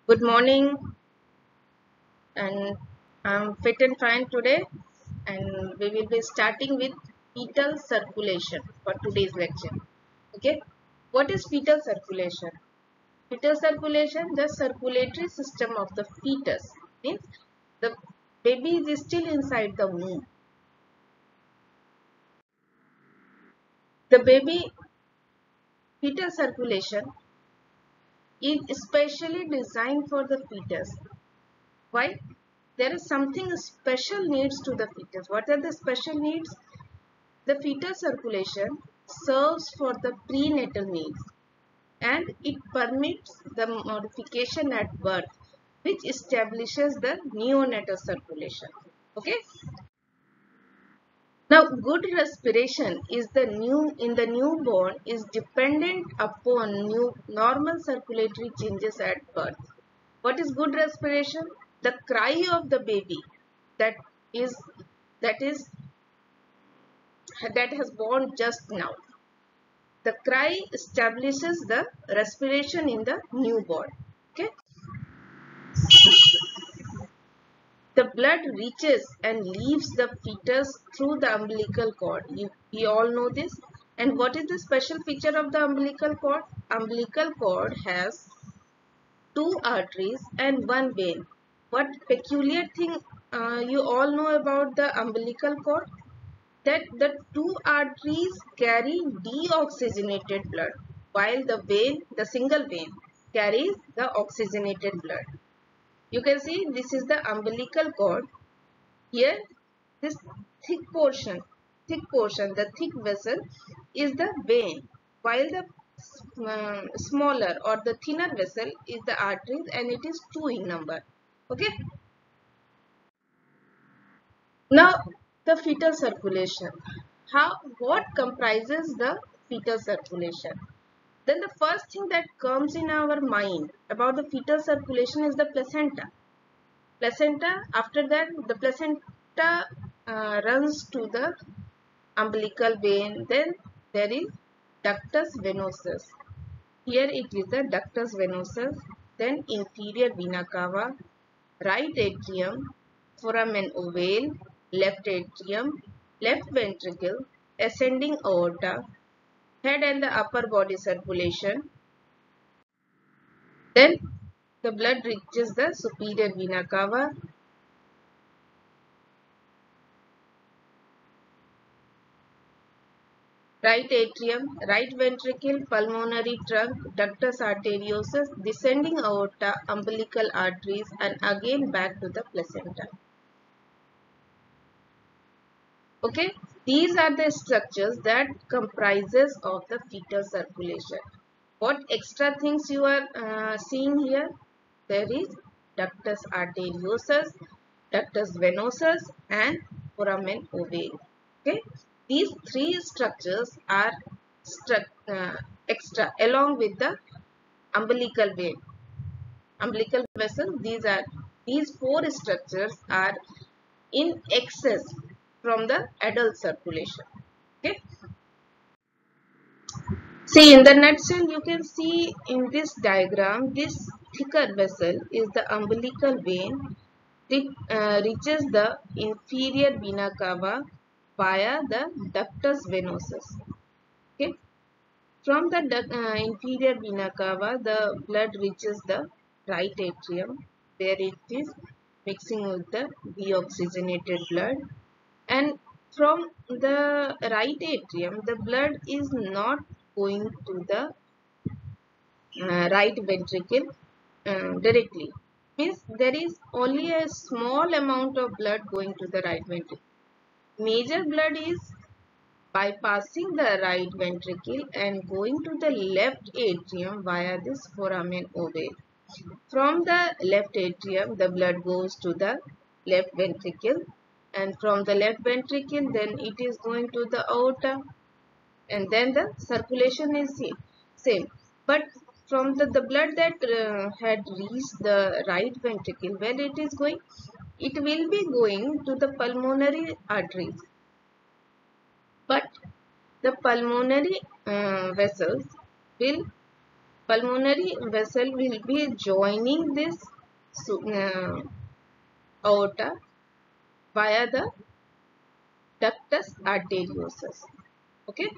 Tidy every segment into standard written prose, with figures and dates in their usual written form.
Good morning, and I'm fit and fine today. And we will be starting with fetal circulation for today's lecture. Okay, what is fetal circulation? Fetal circulation, the circulatory system of the fetus, means the baby is still inside the womb. The baby fetal circulation is specially designed for the fetus. Why? There is something special needs to the fetus. What are the special needs? The fetal circulation serves for the prenatal needs and it permits the modification at birth which establishes the neonatal circulation. Okay. Now good respiration is the newborn is dependent upon normal circulatory changes at birth. What is good respiration? The cry of the baby that is that is that has born just now. The cry establishes the respiration in the newborn. Okay. The blood reaches and leaves the fetus through the umbilical cord. We all know this. And what is the special feature of the umbilical cord? Umbilical cord has two arteries and one vein. What peculiar thing you all know about the umbilical cord? That the two arteries carry deoxygenated blood while the single vein carries the oxygenated blood. You can see this is the umbilical cord. Here this the thick vessel is the vein while the smaller or the thinner vessel is the arteries and it is two in number. Okay. Now, the fetal circulation. What comprises the fetal circulation? Then the first thing that comes in our mind about the fetal circulation is the placenta. After that, the placenta runs to the umbilical vein. Then there is ductus venosus. Here it is the ductus venosus. Then inferior vena cava, right atrium, foramen ovale, left atrium, left ventricle, ascending aorta, head and the upper body circulation. Then the blood reaches the superior vena cava, right atrium, right ventricle, pulmonary trunk, ductus arteriosus, descending aorta, umbilical arteries, and again back to the placenta. Okay, these are the structures that comprises of the fetal circulation. What extra things you are seeing here? There is ductus arteriosus, ductus venosus, and foramen ovale. Okay, these three structures are extra along with the umbilical vein, umbilical vessel. These four structures are in excess from the adult circulation. Okay. See, in the nutshell, you can see in this diagram, this thicker vessel is the umbilical vein. It reaches the inferior vena cava via the ductus venosus. Okay. From the inferior vena cava, the blood reaches the right atrium, where it is mixing with the deoxygenated blood. And from the right atrium, the blood is not going to the right ventricle directly. Means there is only a small amount of blood going to the right ventricle. Major blood is bypassing the right ventricle and going to the left atrium via this foramen ovale. From the left atrium, the blood goes to the left ventricle, and from the left ventricle, then it is going to the aorta, and then the circulation is same. But from the blood that had reached the right ventricle, where it is going? It will be going to the pulmonary arteries. But the pulmonary vessels will Pulmonary vessel will be joining this aorta via the ductus arteriosus. Okay.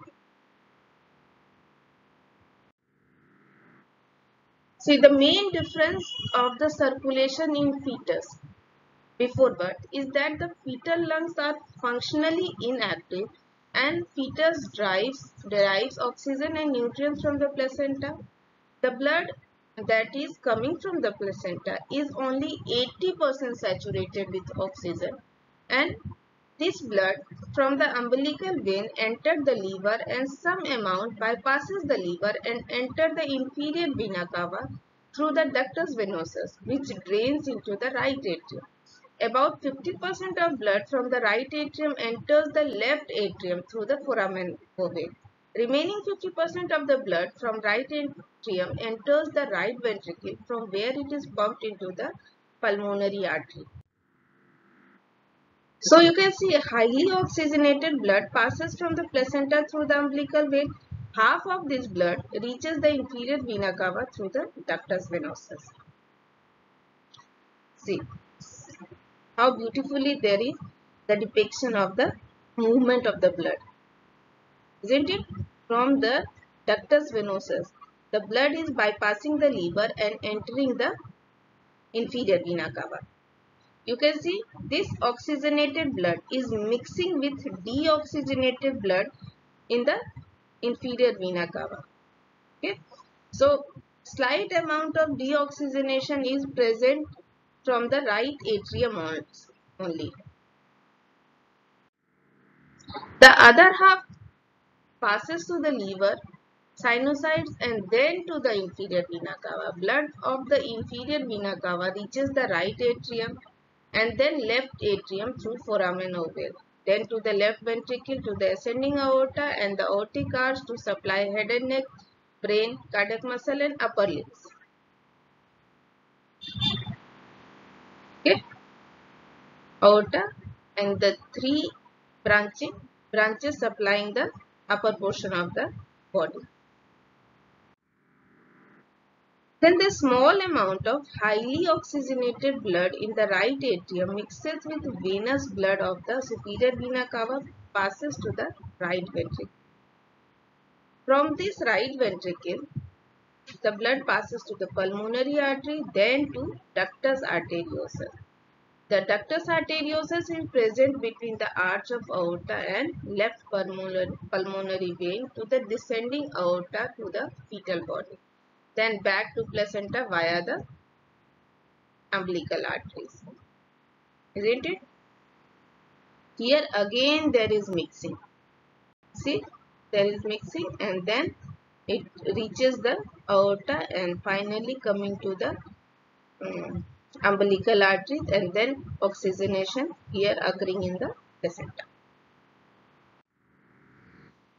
See, the main difference of the circulation in fetus before birth is that the fetal lungs are functionally inactive and fetus derives oxygen and nutrients from the placenta. The blood that is coming from the placenta is only 80% saturated with oxygen, and this blood from the umbilical vein entered the liver and some amount bypasses the liver and entered the inferior vena cava through the ductus venosus, which drains into the right atrium. About 50% of blood from the right atrium enters the left atrium through the foramen ovale. Remaining 50% of the blood from right atrium enters the right ventricle, from where it is pumped into the pulmonary artery. So you can see highly oxygenated blood passes from the placenta through the umbilical vein. Half of this blood reaches the inferior vena cava through the ductus venosus. See how beautifully there is the depiction of the movement of the blood, isn't it? From the ductus venosus, the blood is bypassing the liver and entering the inferior vena cava. You can see this oxygenated blood is mixing with deoxygenated blood in the inferior vena cava. Okay, so slight amount of deoxygenation is present from the right atrium only. The other half passes to the liver, sinusoids, and then to the inferior vena cava. Blood of the inferior vena cava reaches the right atrium and then left atrium through foramen ovale, then to the left ventricle, to the ascending aorta and the aortic arch to supply head and neck, brain, cardiac muscle and upper limbs. Okay, aorta and the three branches supplying the upper portion of the body. Then the small amount of highly oxygenated blood in the right atrium mixes with venous blood of the superior vena cava passes to the right ventricle. From this right ventricle, the blood passes to the pulmonary artery, then to ductus arteriosus. The ductus arteriosus is present between the arch of aorta and left pulmonary vein to the descending aorta to the fetal body, then back to placenta via the umbilical arteries. Isn't it? Here again there is mixing. See, there is mixing and then it reaches the aorta and finally coming to the umbilical arteries and then oxygenation here occurring in the placenta.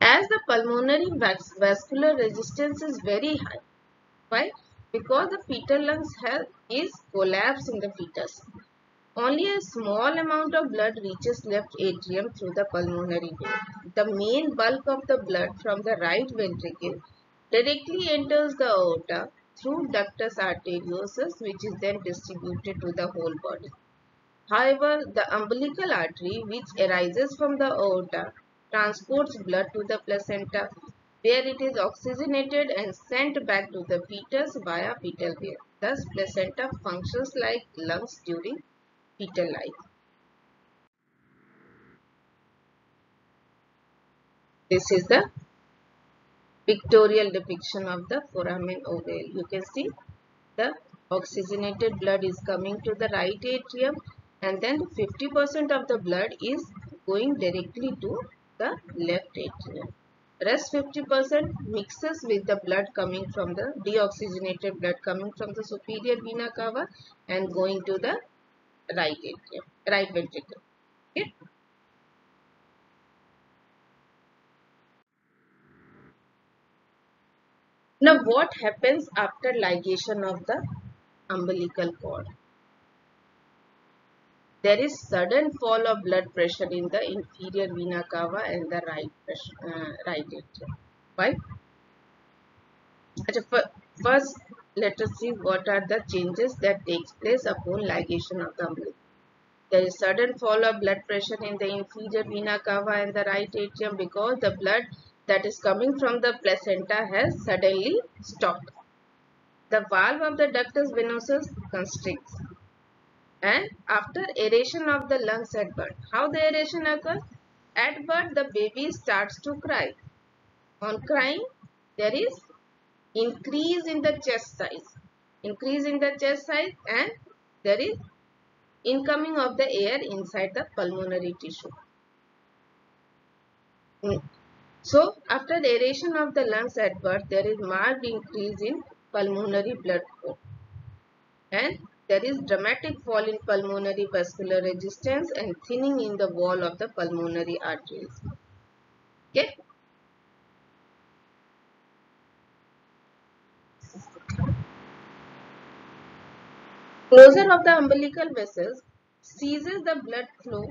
As the pulmonary vascular resistance is very high. Why? Because the fetal lungs health is collapsed in the fetus. Only a small amount of blood reaches left atrium through the pulmonary vein. The main bulk of the blood from the right ventricle directly enters the aorta through ductus arteriosus, which is then distributed to the whole body. However, the umbilical artery, which arises from the aorta, transports blood to the placenta, where it is oxygenated and sent back to the fetus via fetal vein. Thus, placenta functions like lungs during fetal life. This is the pictorial depiction of the foramen ovale. You can see the oxygenated blood is coming to the right atrium and then 50% of the blood is going directly to the left atrium. Rest 50% mixes with the blood coming from the deoxygenated blood coming from the superior vena cava and going to the right atrium, right ventricle. Okay. Now what happens after ligation of the umbilical cord? There is sudden fall of blood pressure in the inferior vena cava and the right atrium. Why? First, let us see what are the changes that takes place upon ligation of the umbilical. There is sudden fall of blood pressure in the inferior vena cava and the right atrium because the blood that is coming from the placenta has suddenly stopped. The valve of the ductus venosus constricts. And after aeration of the lungs at birth, how the aeration occurs? At birth, the baby starts to cry. On crying, there is increase in the chest size. Increase in the chest size, and there is incoming of the air inside the pulmonary tissue. So, after aeration of the lungs at birth, there is marked increase in pulmonary blood flow, and there is dramatic fall in pulmonary vascular resistance and thinning in the wall of the pulmonary arteries. Okay. Closure of the umbilical vessels ceases the blood flow,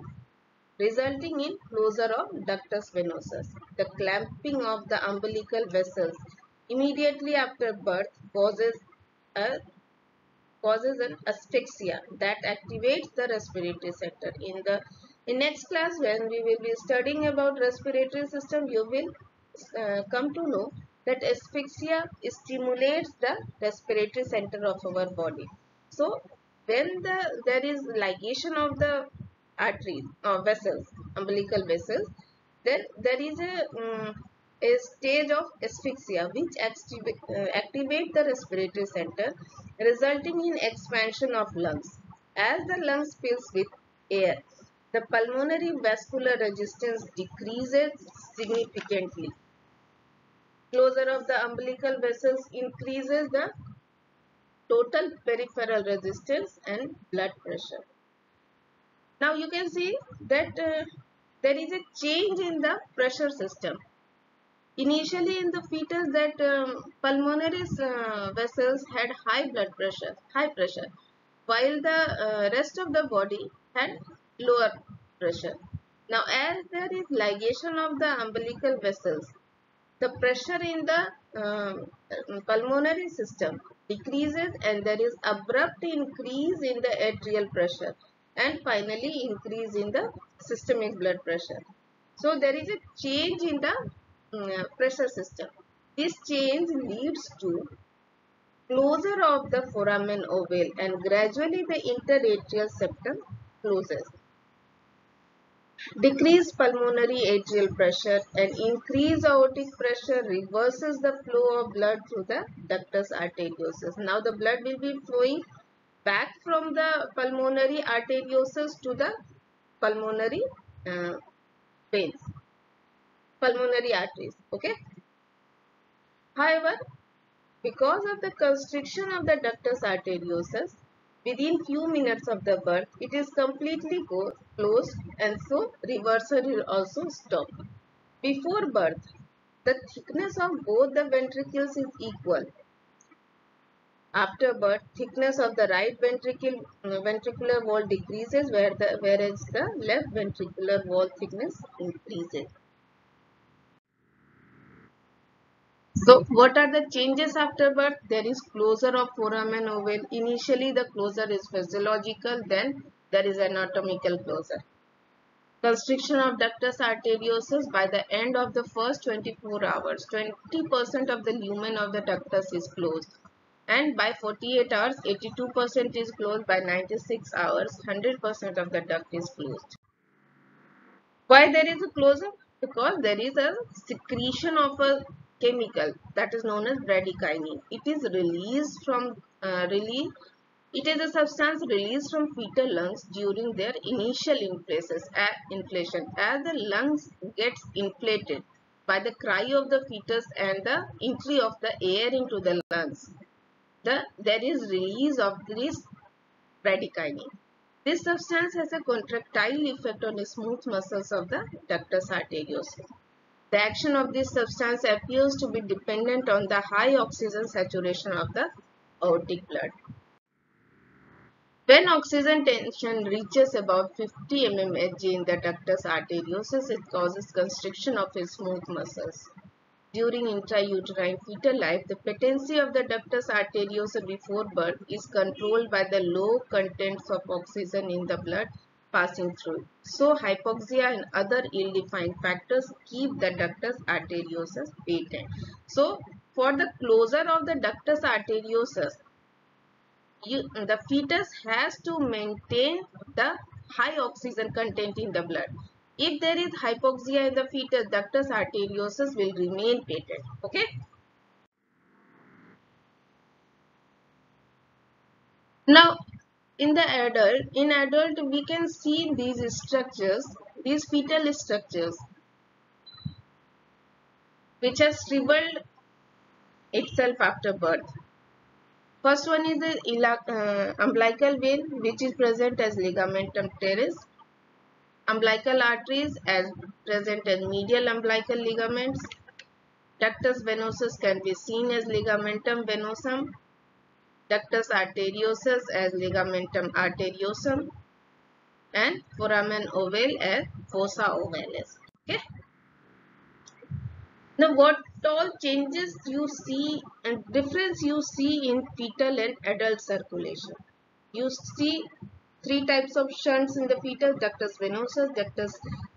resulting in closure of ductus venosus. The clamping of the umbilical vessels immediately after birth a causes an asphyxia that activates the respiratory sector. In next class, when we will be studying about respiratory system, you will come to know that asphyxia stimulates the respiratory center of our body. So, when there is ligation of the arteries or vessels, umbilical vessels, then there is a stage of asphyxia which activate the respiratory center, resulting in expansion of lungs. As the lungs fills with air, the pulmonary vascular resistance decreases significantly. Closure of the umbilical vessels increases the total peripheral resistance and blood pressure. Now you can see that there is a change in the pressure system. Initially in the fetus, that pulmonary vessels had high pressure, while the rest of the body had lower pressure. Now as there is ligation of the umbilical vessels, the pressure in the pulmonary system decreases and there is abrupt increase in the atrial pressure and finally increase in the systemic blood pressure. So there is a change in the pressure system. This change leads to closure of the foramen ovale and gradually the interatrial septum closes. Decreased pulmonary atrial pressure and increased aortic pressure reverses the flow of blood through the ductus arteriosus. Now the blood will be flowing back from the pulmonary arteriosus to the pulmonary veins, pulmonary arteries. Okay. However, because of the constriction of the ductus arteriosus, within few minutes of the birth, it is completely closed and so reversal will also stop. Before birth, the thickness of both the ventricles is equal. After birth, thickness of the right ventricular wall decreases, whereas the left ventricular wall thickness increases. So, what are the changes after birth? There is closure of foramen ovale. Initially, the closure is physiological, then there is anatomical closure. Constriction of ductus arteriosus. By the end of the first 24 hours, 20% of the lumen of the ductus is closed. And by 48 hours, 82% is closed. By 96 hours, 100% of the duct is closed. Why there is a closure? Because there is a secretion of a chemical that is known as bradykinin. It is released from It is a substance released from fetal lungs during their initial inflation. As the lungs gets inflated by the cry of the fetus and the entry of the air into the lungs, there is release of this bradykinin. This substance has a contractile effect on the smooth muscles of the ductus arteriosus. The action of this substance appears to be dependent on the high oxygen saturation of the aortic blood. When oxygen tension reaches about 50 mmHg in the ductus arteriosus, it causes constriction of its smooth muscles. During intrauterine fetal life, the patency of the ductus arteriosus before birth is controlled by the low contents of oxygen in the blood passing through. So, hypoxia and other ill-defined factors keep the ductus arteriosus patent. So, for the closure of the ductus arteriosus, the fetus has to maintain the high oxygen content in the blood. If there is hypoxia in the fetus, ductus arteriosus will remain patent. Okay. Now, in adult we can see these structures, these fetal structures, which have shriveled itself after birth. First one is the umbilical vein, which is present as ligamentum teres. Umbilical arteries as present as medial umbilical ligaments. Ductus venosus can be seen as ligamentum venosum. Ductus arteriosus as ligamentum arteriosum. And foramen ovale as fossa ovalis. Okay. Now, what all changes you see and difference you see in fetal and adult circulation? You see three types of shunts in the fetus: ductus venosus, ductus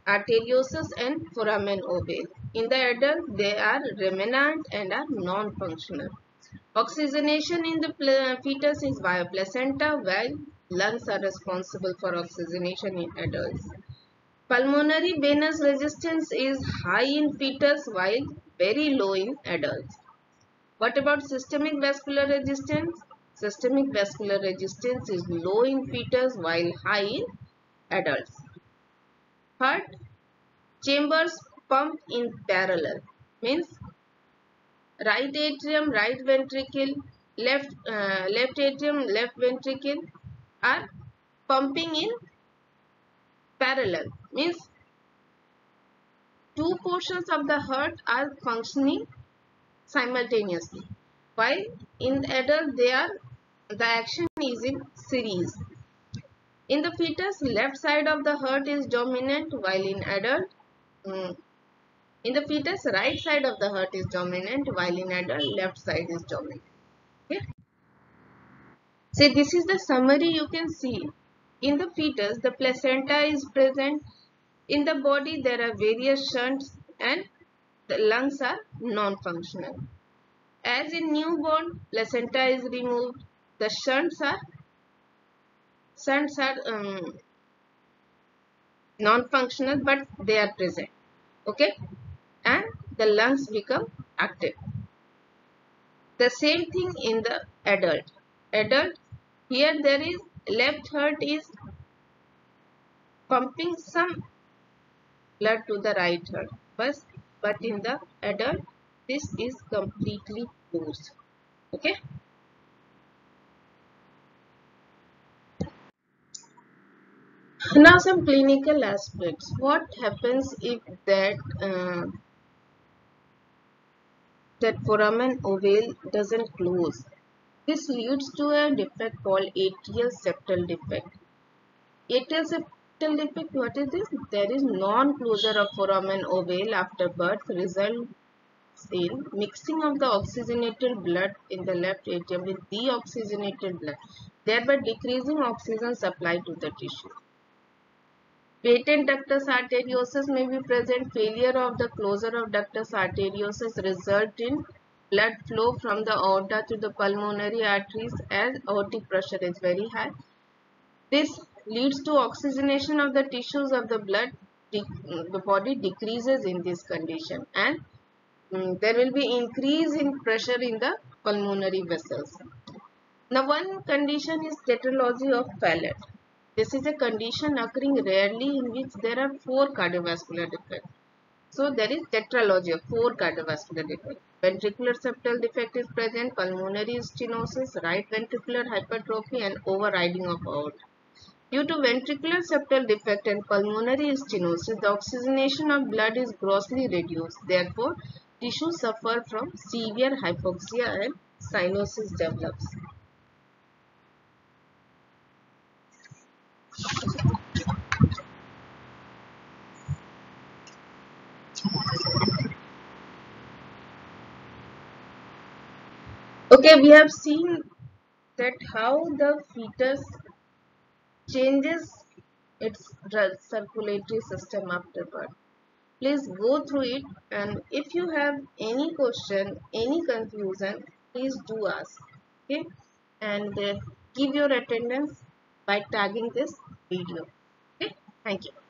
arteriosus, and foramen ovale. In the adult, they are remnant and are non-functional. Oxygenation in the fetus is via placenta, while lungs are responsible for oxygenation in adults. Pulmonary venous resistance is high in fetus while very low in adults. What about systemic vascular resistance? Systemic vascular resistance is low in fetus while high in adults. Heart chambers pump in parallel, means right atrium, right ventricle, left atrium, left ventricle are pumping in parallel, means two portions of the heart are functioning simultaneously, while in adult the action is in series. In the fetus, left side of the heart is dominant, while in adult, in the fetus, right side of the heart is dominant, while in adult, left side is dominant. Okay. So this is the summary you can see. In the fetus, the placenta is present. In the body, there are various shunts and the lungs are non-functional. As in newborn, placenta is removed. The shunts are non-functional, but they are present. Okay, and the lungs become active. The same thing in the adult. Adult, here there is left heart is pumping some blood to the right heart, but in the adult this is completely closed. Okay. Now some clinical aspects. What happens if that foramen ovale doesn't close? This leads to a defect called atrial septal defect. Atrial septal defect, what is this? There is non-closure of foramen ovale after birth, results in mixing of the oxygenated blood in the left atrium with deoxygenated blood, thereby decreasing oxygen supply to the tissue. Patent ductus arteriosus may be present. Failure of the closure of ductus arteriosus result in blood flow from the aorta to the pulmonary arteries as aortic pressure is very high. This leads to oxygenation of the tissues of the blood. The body decreases in this condition, and there will be increase in pressure in the pulmonary vessels. Now, one condition is tetralogy of Fallot. This is a condition occurring rarely in which there are 4 cardiovascular defects. So, there is tetralogy of 4 cardiovascular defects. Ventricular septal defect is present, pulmonary stenosis, right ventricular hypertrophy, and overriding of aorta. Due to ventricular septal defect and pulmonary stenosis, the oxygenation of blood is grossly reduced. Therefore, tissues suffer from severe hypoxia and cyanosis develops. Okay, we have seen that how the fetus changes its circulatory system after birth. Please go through it, and if you have any question, any confusion, please do ask. Okay, and give your attendance by tagging this video. Okay, thank you.